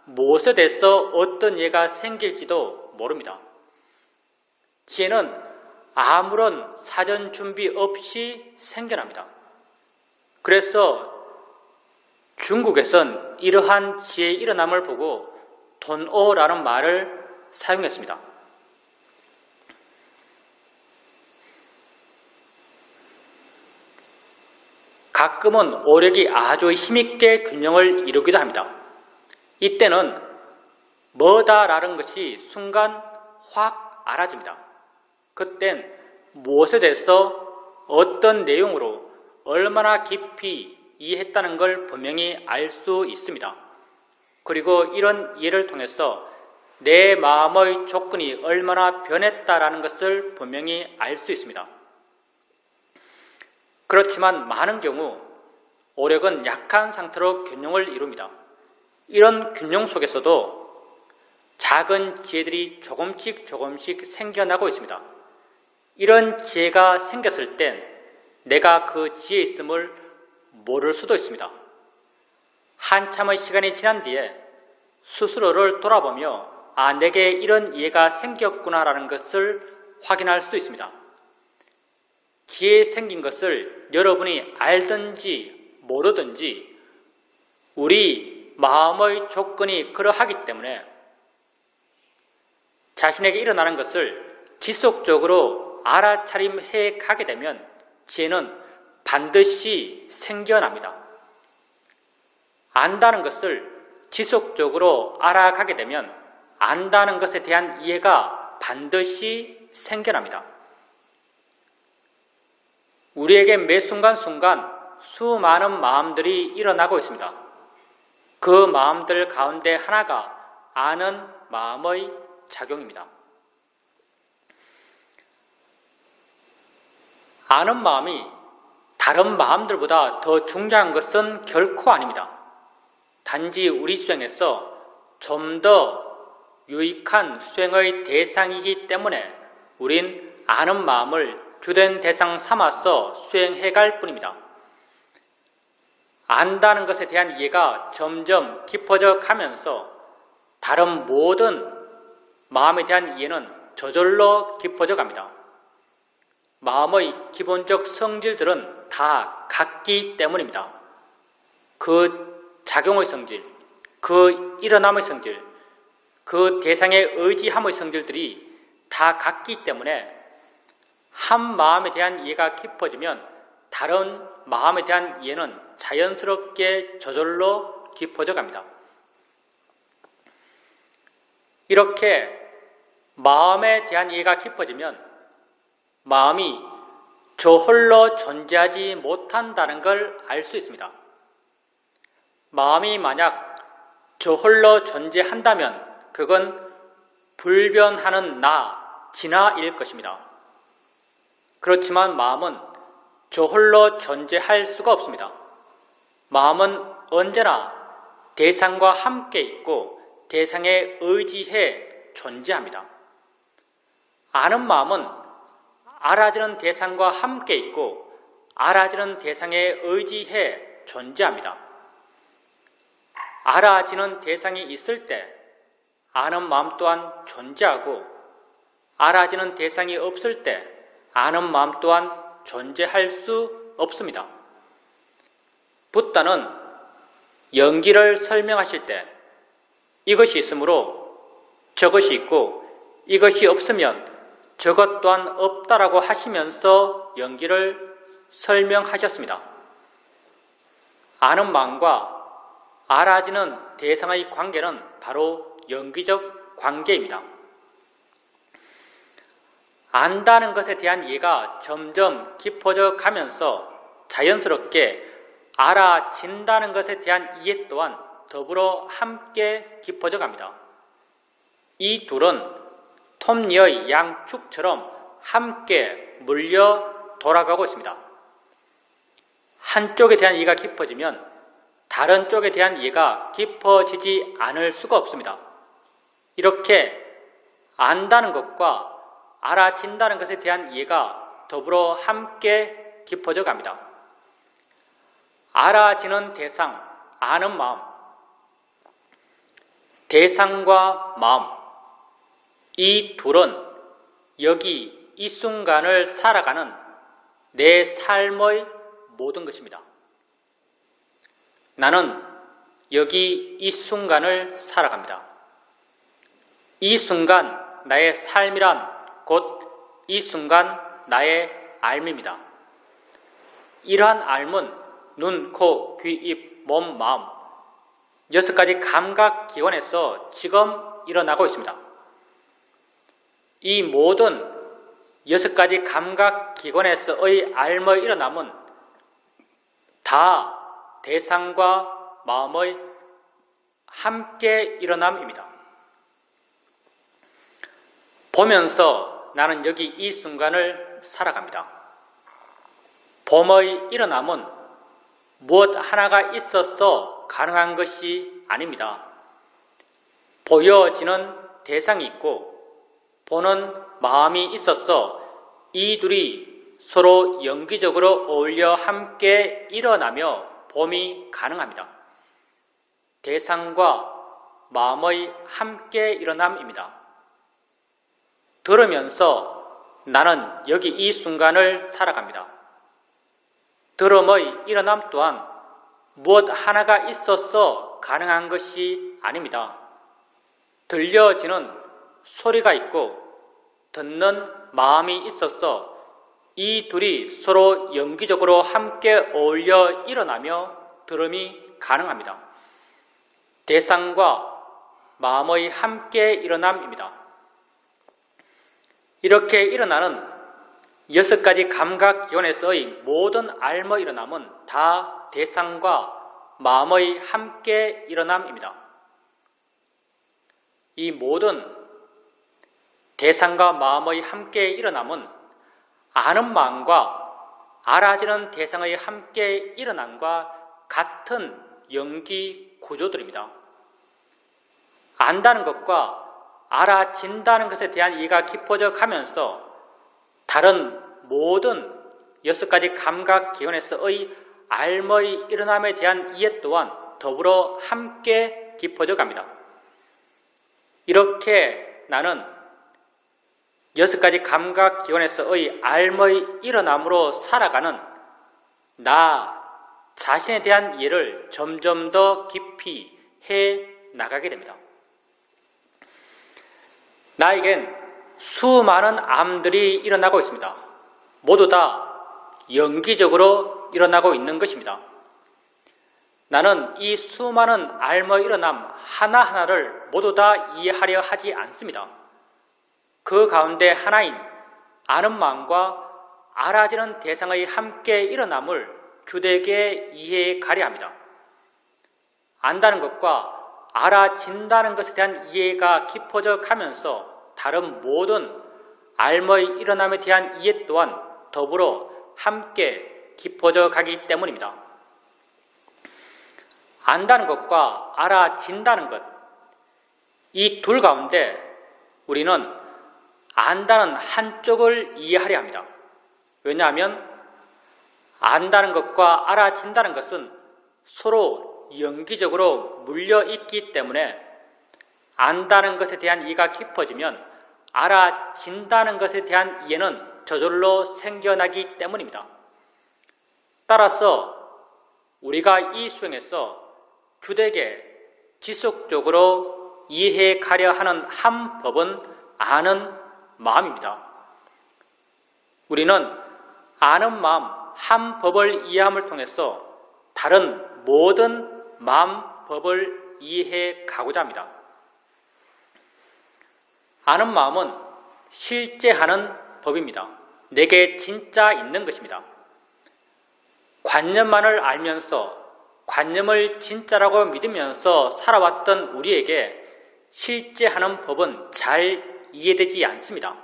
무엇에 대해서 어떤 예가 생길지도 모릅니다. 지혜는 아무런 사전 준비 없이 생겨납니다. 그래서 중국에선 이러한 지혜의 일어남을 보고 돈오라는 말을 사용했습니다. 가끔은 오력이 아주 힘있게 균형을 이루기도 합니다. 이때는 뭐다라는 것이 순간 확 알아집니다. 그땐 무엇에 대해서 어떤 내용으로 얼마나 깊이 이해했다는 걸 분명히 알 수 있습니다. 그리고 이런 이해를 통해서 내 마음의 조건이 얼마나 변했다라는 것을 분명히 알 수 있습니다. 그렇지만 많은 경우 오력은 약한 상태로 균형을 이룹니다. 이런 균형 속에서도 작은 지혜들이 조금씩 생겨나고 있습니다. 이런 지혜가 생겼을 땐 내가 그 지혜에 있음을 모를 수도 있습니다. 한참의 시간이 지난 뒤에 스스로를 돌아보며 내게 이런 이해가 생겼구나라는 것을 확인할 수 있습니다. 지혜 생긴 것을 여러분이 알든지 모르든지 우리 마음의 조건이 그러하기 때문에 자신에게 일어나는 것을 지속적으로 알아차림해 가게 되면 지혜는 반드시 생겨납니다. 안다는 것을 지속적으로 알아가게 되면 안다는 것에 대한 이해가 반드시 생겨납니다. 우리에게 매 순간순간 수많은 마음들이 일어나고 있습니다. 그 마음들 가운데 하나가 아는 마음의 작용입니다. 아는 마음이 다른 마음들보다 더 중요한 것은 결코 아닙니다. 단지 우리 수행에서 좀 더 유익한 수행의 대상이기 때문에 우린 아는 마음을 주된 대상 삼아서 수행해 갈 뿐입니다. 안다는 것에 대한 이해가 점점 깊어져 가면서 다른 모든 마음에 대한 이해는 저절로 깊어져 갑니다. 마음의 기본적 성질들은 다 같기 때문입니다. 그 작용의 성질, 그 일어남의 성질, 그 대상의 의지함의 성질들이 다 같기 때문에 한 마음에 대한 이해가 깊어지면 다른 마음에 대한 이해는 자연스럽게 저절로 깊어져 갑니다. 이렇게 마음에 대한 이해가 깊어지면 마음이 저 홀로 존재하지 못한다는 걸 알 수 있습니다. 마음이 만약 저 홀로 존재한다면 그건 불변하는 나, 진화일 것입니다. 그렇지만 마음은 저 홀로 존재할 수가 없습니다. 마음은 언제나 대상과 함께 있고 대상에 의지해 존재합니다. 아는 마음은 알아지는 대상과 함께 있고 알아지는 대상에 의지해 존재합니다. 알아지는 대상이 있을 때 아는 마음 또한 존재하고 알아지는 대상이 없을 때 아는 마음 또한 존재할 수 없습니다. 붓다는 연기를 설명하실 때 이것이 있으므로 저것이 있고 이것이 없으면 저것 또한 없다라고 하시면서 연기를 설명하셨습니다. 아는 마음과 알아지는 대상의 관계는 바로 연기적 관계입니다. 안다는 것에 대한 이해가 점점 깊어져 가면서 자연스럽게 알아진다는 것에 대한 이해 또한 더불어 함께 깊어져 갑니다. 이 둘은 톱니의 양축처럼 함께 물려 돌아가고 있습니다. 한쪽에 대한 이해가 깊어지면 다른 쪽에 대한 이해가 깊어지지 않을 수가 없습니다. 이렇게 안다는 것과 알아진다는 것에 대한 이해가 더불어 함께 깊어져 갑니다. 알아지는 대상, 아는 마음, 대상과 마음, 이 둘은 여기 이 순간을 살아가는 내 삶의 모든 것입니다. 나는 여기 이 순간을 살아갑니다. 이 순간 나의 삶이란 곧 이 순간 나의 삶입니다. 이러한 삶은 눈, 코, 귀, 입, 몸, 마음 6가지 감각기관에서 지금 일어나고 있습니다. 이 모든 6가지 감각기관에서의 삶의 일어남은 다 대상과 마음의 함께 일어남입니다. 보면서 나는 여기 이 순간을 살아갑니다. 봄의 일어남은 무엇 하나가 있어서 가능한 것이 아닙니다. 보여지는 대상이 있고 보는 마음이 있어서 이 둘이 서로 연기적으로 어울려 함께 일어나며 봄이 가능합니다. 대상과 마음의 함께 일어남입니다. 들으면서 나는 여기 이 순간을 살아갑니다. 들음의 일어남 또한 무엇 하나가 있어서 가능한 것이 아닙니다. 들려지는 소리가 있고 듣는 마음이 있어서 이 둘이 서로 연기적으로 함께 어울려 일어나며 들음이 가능합니다. 대상과 마음의 함께 일어남입니다. 이렇게 일어나는 6가지 감각기관에서의 모든 삶의 일어남은 다 대상과 마음의 함께 일어남입니다. 이 모든 대상과 마음의 함께 일어남은 아는 마음과 알아지는 대상의 함께 일어남과 같은 연기 구조들입니다. 안다는 것과 알아진다는 것에 대한 이해가 깊어져 가면서 다른 모든 6가지 감각기관에서의 삶의 일어남에 대한 이해 또한 더불어 함께 깊어져 갑니다. 이렇게 나는 6가지 감각기관에서의 삶의 일어남으로 살아가는 나 자신에 대한 이해를 점점 더 깊이 해 나가게 됩니다. 나에겐 수많은 암들이 일어나고 있습니다. 모두 다 연기적으로 일어나고 있는 것입니다. 나는 이 수많은 삶의 일어남 하나하나를 모두 다 이해하려 하지 않습니다. 그 가운데 하나인 아는 마음과 알아지는 대상의 함께 일어남을 주되게 이해해 가려 합니다. 안다는 것과 알아진다는 것에 대한 이해가 깊어져 가면서 다른 모든 삶의 일어남에 대한 이해 또한 더불어 함께 깊어져 가기 때문입니다. 안다는 것과 알아진다는 것, 이 둘 가운데 우리는 안다는 한쪽을 이해하려 합니다. 왜냐하면 안다는 것과 알아진다는 것은 서로 연기적으로 물려있기 때문에 안다는 것에 대한 이해가 깊어지면 알아진다는 것에 대한 이해는 저절로 생겨나기 때문입니다. 따라서 우리가 이 수행에서 주되게 지속적으로 이해해 가려 하는 한 법은 아는 마음입니다. 우리는 아는 마음 한 법을 이해함을 통해서 다른 모든 마음 법을 이해해 가고자 합니다. 아는 마음은 실제 하는 법입니다. 내게 진짜 있는 것입니다. 관념만을 알면서 관념을 진짜라고 믿으면서 살아왔던 우리에게 실제 하는 법은 잘 이해되지 않습니다.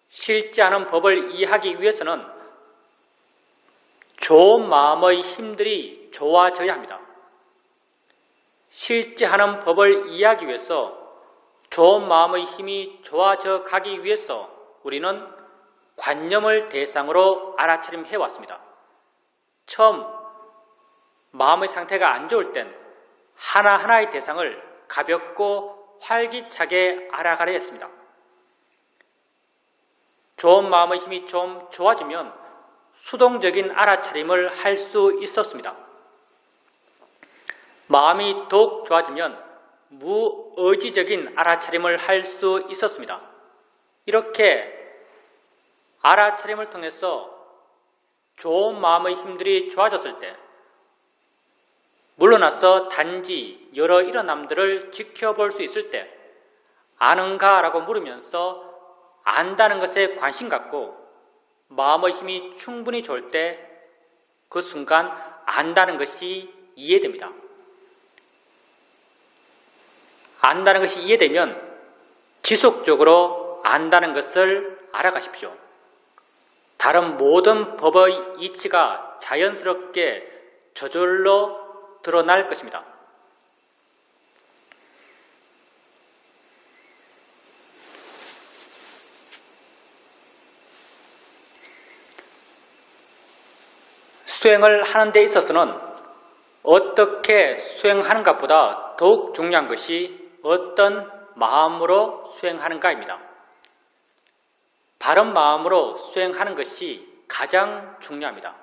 실제 하는 법을 이해하기 위해서는 좋은 마음의 힘들이 좋아져야 합니다. 실제 하는 법을 이해하기 위해서 좋은 마음의 힘이 좋아져 가기 위해서 우리는 관념을 대상으로 알아차림해 왔습니다. 처음 마음의 상태가 안 좋을 땐 하나하나의 대상을 가볍고 활기차게 알아가려 했습니다. 좋은 마음의 힘이 좀 좋아지면 수동적인 알아차림을 할 수 있었습니다. 마음이 더욱 좋아지면 무의지적인 알아차림을 할 수 있었습니다. 이렇게 알아차림을 통해서 좋은 마음의 힘들이 좋아졌을 때 물러나서 단지 여러 일어남들을 지켜볼 수 있을 때 아는가? 라고 물으면서 안다는 것에 관심 갖고 마음의 힘이 충분히 좋을 때 그 순간 안다는 것이 이해됩니다. 안다는 것이 이해되면 지속적으로 안다는 것을 알아가십시오. 다른 모든 법의 이치가 자연스럽게 저절로 드러날 것입니다. 수행을 하는 데 있어서는 어떻게 수행하는 것보다 더욱 중요한 것이 어떤 마음으로 수행하는가입니다. 바른 마음으로 수행하는 것이 가장 중요합니다.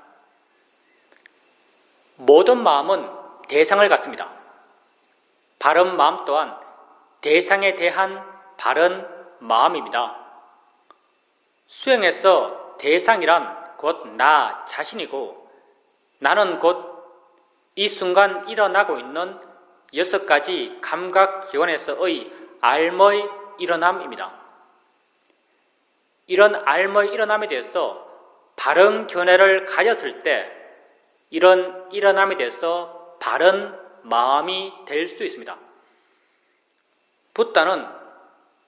모든 마음은 대상을 갖습니다. 바른 마음 또한 대상에 대한 바른 마음입니다. 수행에서 대상이란 곧 나 자신이고 나는 곧 이 순간 일어나고 있는 6가지 감각기관에서의 알의 일어남입니다. 이런 알의 일어남에 대해서 바른 견해를 가졌을 때 이런 일어남에 대해서 바른 마음이 될 수 있습니다. 붓다는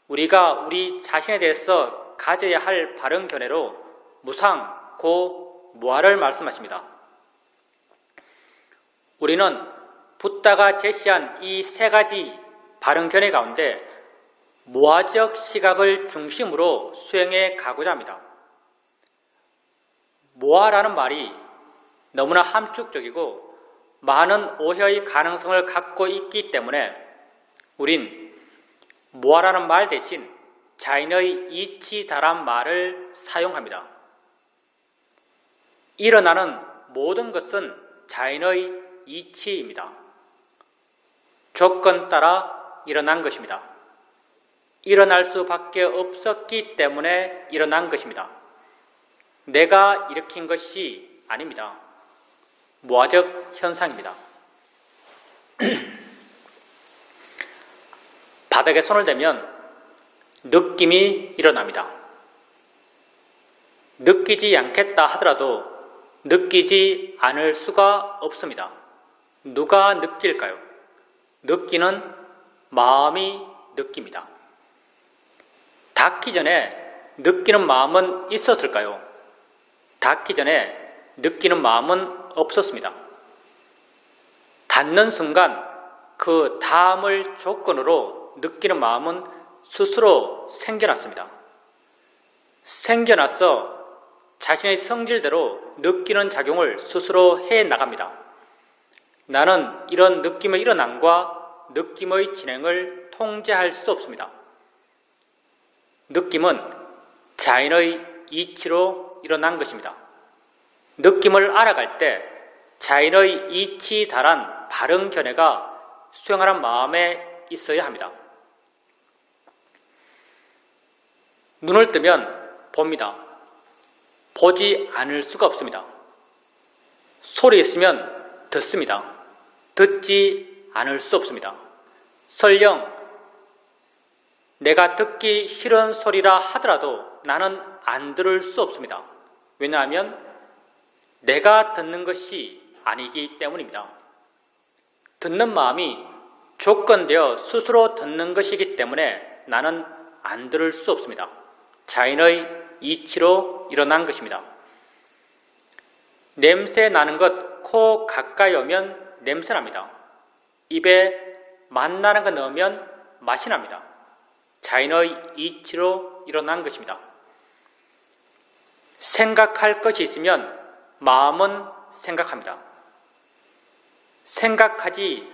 우리가 우리 자신에 대해서 가져야 할 바른 견해로 무상, 고, 무아를 말씀하십니다. 우리는 붓다가 제시한 이 3가지 바른 견해 가운데 무아적 시각을 중심으로 수행해 가고자 합니다. 무아라는 말이 너무나 함축적이고 많은 오해의 가능성을 갖고 있기 때문에 우린 무아라는 말 대신 자인의 이치다란 말을 사용합니다. 일어나는 모든 것은 자인의 이치입니다. 조건 따라 일어난 것입니다. 일어날 수밖에 없었기 때문에 일어난 것입니다. 내가 일으킨 것이 아닙니다. 무아적 현상입니다. 바닥에 손을 대면 느낌이 일어납니다. 느끼지 않겠다 하더라도 느끼지 않을 수가 없습니다. 누가 느낄까요? 느끼는 마음이 느낍니다. 닿기 전에 느끼는 마음은 있었을까요? 닿기 전에 느끼는 마음은 없었습니다. 닿는 순간 그 닿음을 조건으로 느끼는 마음은 스스로 생겨났습니다. 생겨나서 자신의 성질대로 느끼는 작용을 스스로 해나갑니다. 나는 이런 느낌의 일어남과 느낌의 진행을 통제할 수 없습니다. 느낌은 자인의 이치로 일어난 것입니다. 느낌을 알아갈 때 자인의 이치다란 바른 견해가 수행하는 마음에 있어야 합니다. 눈을 뜨면 봅니다. 보지 않을 수가 없습니다. 소리 있으면 듣습니다. 듣지 않을 수 없습니다. 설령 내가 듣기 싫은 소리라 하더라도 나는 안 들을 수 없습니다. 왜냐하면 내가 듣는 것이 아니기 때문입니다. 듣는 마음이 조건되어 스스로 듣는 것이기 때문에 나는 안 들을 수 없습니다. 자인의 이치로 일어난 것입니다. 냄새 나는 것 코 가까이 오면 냄새 납니다. 입에 맛나는 거 넣으면 맛이 납니다. 자인의 이치로 일어난 것입니다. 생각할 것이 있으면 마음은 생각합니다. 생각하지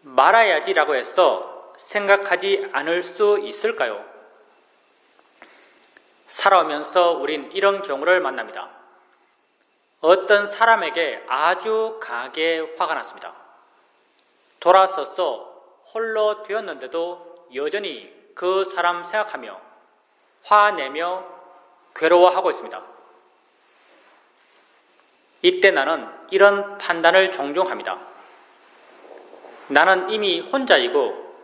말아야지라고 해서 생각하지 않을 수 있을까요? 살아오면서 우린 이런 경우를 만납니다. 어떤 사람에게 아주 강하게 화가 났습니다. 돌아서서 홀로 되었는데도 여전히 그 사람 생각하며 화내며 괴로워하고 있습니다. 이때 나는 이런 판단을 종종 합니다. 나는 이미 혼자이고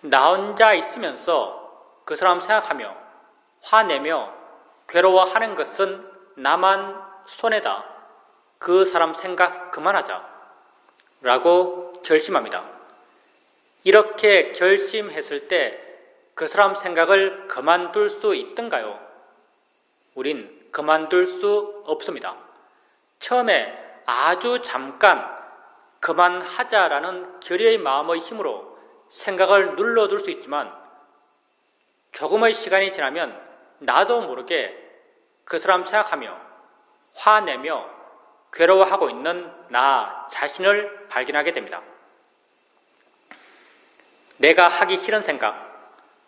나 혼자 있으면서 그 사람 생각하며 화내며 괴로워하는 것은 나만 손해다. 그 사람 생각 그만하자. 라고 결심합니다. 이렇게 결심했을 때 그 사람 생각을 그만둘 수 있던가요? 우린 그만둘 수 없습니다. 처음에 아주 잠깐 그만하자라는 결의의 마음의 힘으로 생각을 눌러둘 수 있지만 조금의 시간이 지나면 나도 모르게 그 사람 생각하며 화내며 괴로워하고 있는 나 자신을 발견하게 됩니다. 내가 하기 싫은 생각,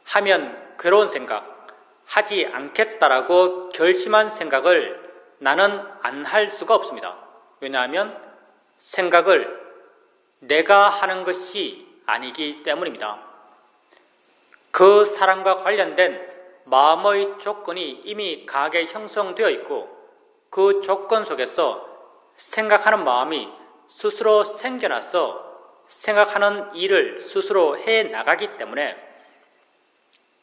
하면 괴로운 생각, 하지 않겠다라고 결심한 생각을 나는 안 할 수가 없습니다. 왜냐하면 생각을 내가 하는 것이 아니기 때문입니다. 그 사람과 관련된 마음의 조건이 이미 강하게 형성되어 있고 그 조건 속에서 생각하는 마음이 스스로 생겨나서 생각하는 일을 스스로 해 나가기 때문에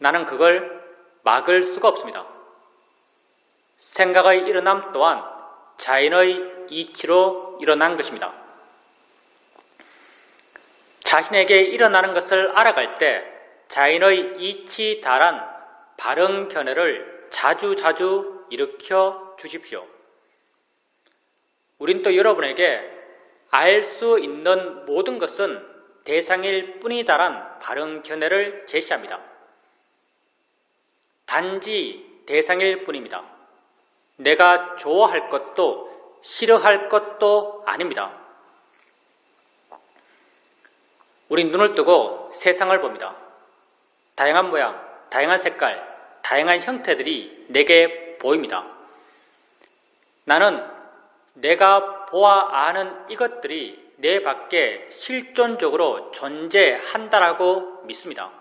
나는 그걸 막을 수가 없습니다. 생각의 일어남 또한 자연의 이치로 일어난 것입니다. 자신에게 일어나는 것을 알아갈 때 자연의 이치 달한 바른 견해를 자주자주 일으켜 주십시오. 우린 또 여러분에게 알 수 있는 모든 것은 대상일 뿐이다란 바른 견해를 제시합니다. 단지 대상일 뿐입니다. 내가 좋아할 것도 싫어할 것도 아닙니다. 우린 눈을 뜨고 세상을 봅니다. 다양한 모양, 다양한 색깔, 다양한 형태들이 내게 보입니다. 나는 내가 보아 아는 이것들이 내 밖에 실존적으로 존재한다라고 믿습니다.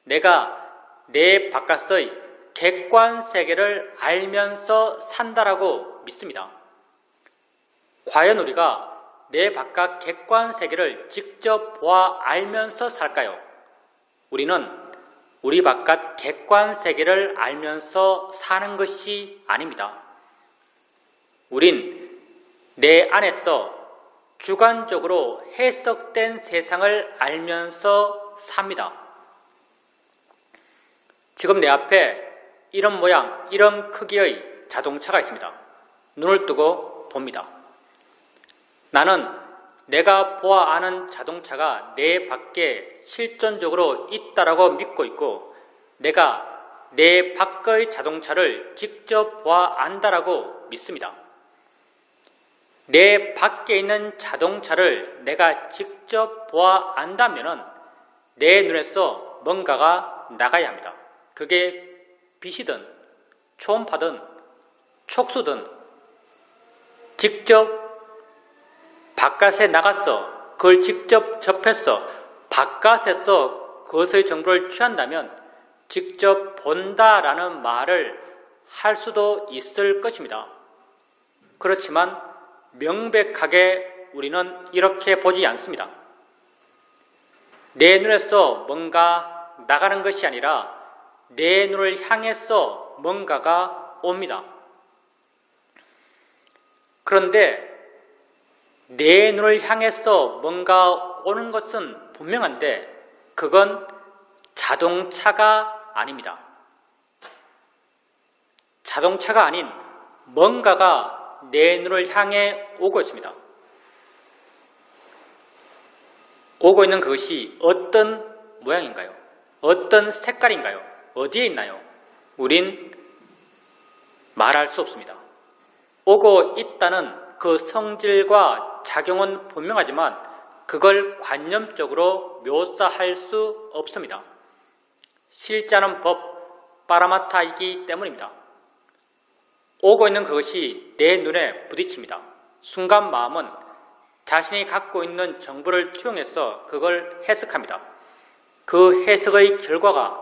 내가 내 바깥의 객관 세계를 알면서 산다라고 믿습니다. 과연 우리가 내 바깥 객관 세계를 직접 보아 알면서 살까요? 우리는 우리 바깥 객관 세계를 알면서 사는 것이 아닙니다. 우린 내 안에서 주관적으로 해석된 세상을 알면서 삽니다. 지금 내 앞에 이런 모양, 이런 크기의 자동차가 있습니다. 눈을 뜨고 봅니다. 나는 내가 보아 아는 자동차가 내 밖에 실존적으로 있다라고 믿고 있고 내가 내 밖의 자동차를 직접 보아 안다라고 믿습니다. 내 밖에 있는 자동차를 내가 직접 보아 안다면 내 눈에서 뭔가가 나가야 합니다. 그게 빛이든 초음파든 촉수든 직접 바깥에 나가서 그걸 직접 접해서 바깥에서 그것의 정보를 취한다면 직접 본다라는 말을 할 수도 있을 것입니다. 그렇지만 명백하게 우리는 이렇게 보지 않습니다. 내 눈에서 뭔가 나가는 것이 아니라 내 눈을 향해서 뭔가가 옵니다. 그런데 내 눈을 향해서 뭔가 오는 것은 분명한데 그건 자동차가 아닙니다. 자동차가 아닌 뭔가가 내 눈을 향해 오고 있습니다. 오고 있는 그것이 어떤 모양인가요? 어떤 색깔인가요? 어디에 있나요? 우린 말할 수 없습니다. 오고 있다는 그 성질과 작용은 분명하지만 그걸 관념적으로 묘사할 수 없습니다. 실제하는 법, 파라마타이기 때문입니다. 오고 있는 그것이 내 눈에 부딪힙니다. 순간 마음은 자신이 갖고 있는 정보를 투영해서 그걸 해석합니다. 그 해석의 결과가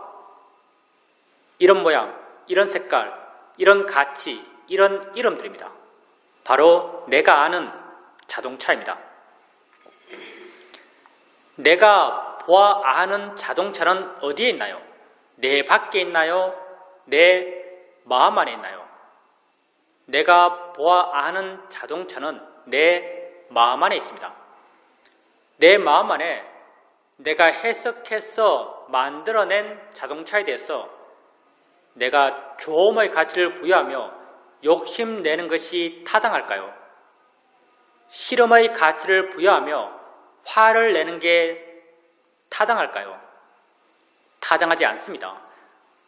이런 모양, 이런 색깔, 이런 가치, 이런 이름들입니다. 바로 내가 아는 자동차입니다. 내가 보아 아는 자동차는 어디에 있나요? 내 밖에 있나요? 내 마음 안에 있나요? 내가 보아 아는 자동차는 내 마음 안에 있습니다. 내 마음 안에 내가 해석해서 만들어낸 자동차에 대해서 내가 조음의 가치를 부여하며 욕심내는 것이 타당할까요? 실험의 가치를 부여하며 화를 내는 게 타당할까요? 타당하지 않습니다.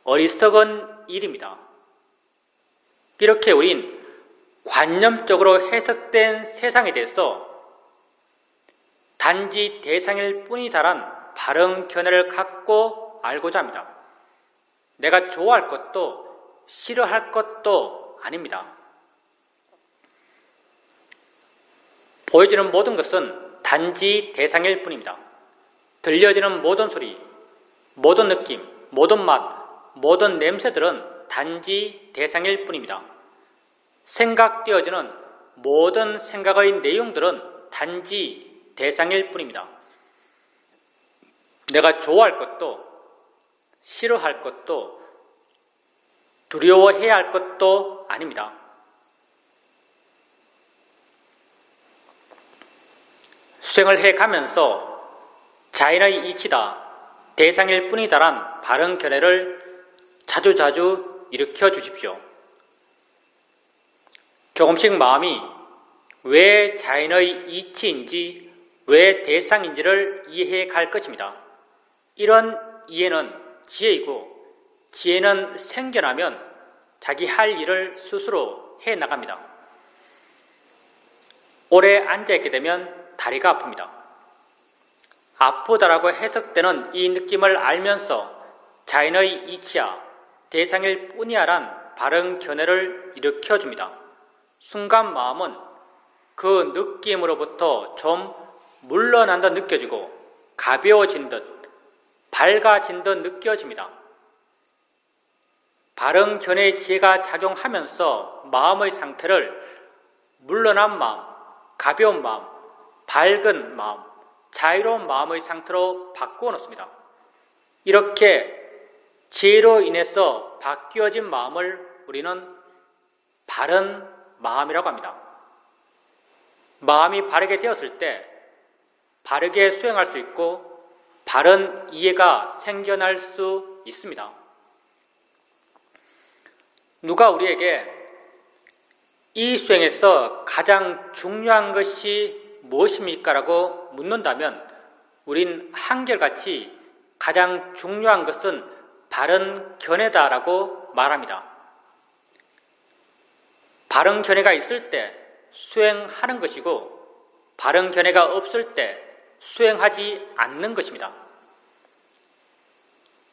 어리석은 일입니다. 이렇게 우린 관념적으로 해석된 세상에 대해서 단지 대상일 뿐이다란 바른 견해를 갖고 알고자 합니다. 내가 좋아할 것도 싫어할 것도 아닙니다. 보여지는 모든 것은 단지 대상일 뿐입니다. 들려지는 모든 소리, 모든 느낌, 모든 맛, 모든 냄새들은 단지 대상일 뿐입니다. 생각되어지는 모든 생각의 내용들은 단지 대상일 뿐입니다. 내가 좋아할 것도 싫어할 것도 두려워해야 할 것도 아닙니다. 수행을 해가면서 자인의 이치다, 대상일 뿐이다란 바른 견해를 자주자주 일으켜 주십시오. 조금씩 마음이 왜 자인의 이치인지, 왜 대상인지를 이해해 갈 것입니다. 이런 이해는 지혜이고, 지혜는 생겨나면 자기 할 일을 스스로 해 나갑니다. 오래 앉아있게 되면 다리가 아픕니다. 아프다라고 해석되는 이 느낌을 알면서 자인의 이치야, 대상일 뿐이야란 바른 견해를 일으켜줍니다. 순간 마음은 그 느낌으로부터 좀 물러난 듯 느껴지고 가벼워진 듯 밝아진 듯 느껴집니다. 바른 견해의 지혜가 작용하면서 마음의 상태를 물러난 마음, 가벼운 마음, 밝은 마음, 자유로운 마음의 상태로 바꾸어 놓습니다. 이렇게 지혜로 인해서 바뀌어진 마음을 우리는 바른 마음이라고 합니다. 마음이 바르게 되었을 때 바르게 수행할 수 있고 바른 이해가 생겨날 수 있습니다. 누가 우리에게 이 수행에서 가장 중요한 것이 무엇입니까? 라고 묻는다면 우린 한결같이 가장 중요한 것은 바른 견해다라고 말합니다. 바른 견해가 있을 때 수행하는 것이고 바른 견해가 없을 때 수행하지 않는 것입니다.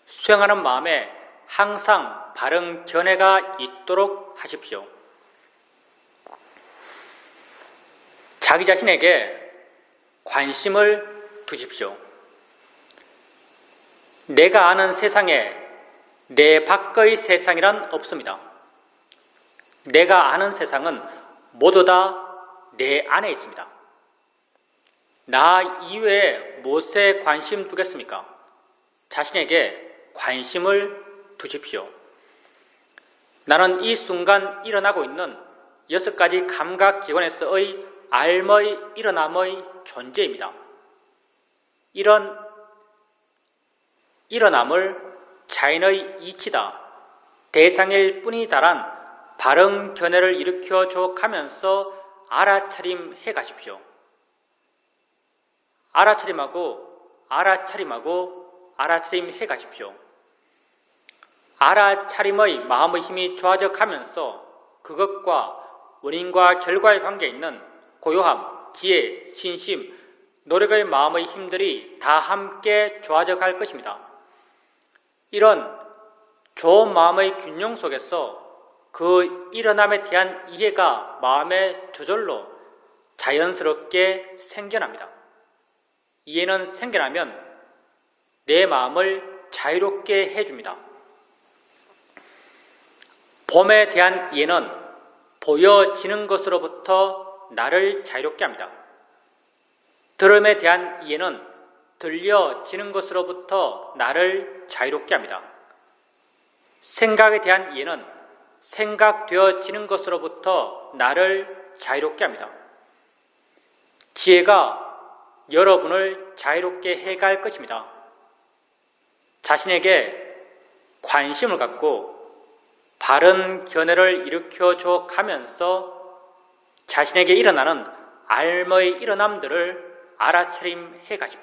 수행하는 마음에 항상 바른 견해가 있도록 하십시오. 자기 자신에게 관심을 두십시오. 내가 아는 세상에 내 밖의 세상이란 없습니다. 내가 아는 세상은 모두 다 내 안에 있습니다. 나 이외에 무엇에 관심 두겠습니까? 자신에게 관심을 두십시오. 나는 이 순간 일어나고 있는 6가지 감각기관에서의 알의 일어남의 존재입니다. 이런 일어남을 자인의 이치다, 대상일 뿐이다란 바른 견해를 일으켜 줘 가면서 알아차림해 가십시오. 알아차림하고 알아차림해 가십시오. 알아차림의 마음의 힘이 좋아져 가면서 그것과 원인과 결과의 관계에 있는 고요함, 지혜, 신심, 노력의 마음의 힘들이 다 함께 좋아져 갈 것입니다. 이런 좋은 마음의 균형 속에서 그 일어남에 대한 이해가 마음의 저절로 자연스럽게 생겨납니다. 이해는 생겨나면 내 마음을 자유롭게 해줍니다. 봄에 대한 이해는 보여지는 것으로부터 나를 자유롭게 합니다. 들음에 대한 이해는 들려지는 것으로부터 나를 자유롭게 합니다. 생각에 대한 이해는 생각되어지는 것으로부터 나를 자유롭게 합니다. 지혜가 여러분을 자유롭게 해갈 것입니다. 자신에게 관심을 갖고 바른 견해를 일으켜줘 가면서 자신에게 일어나는 알머의 일어남들을 알아차림해 가십시오.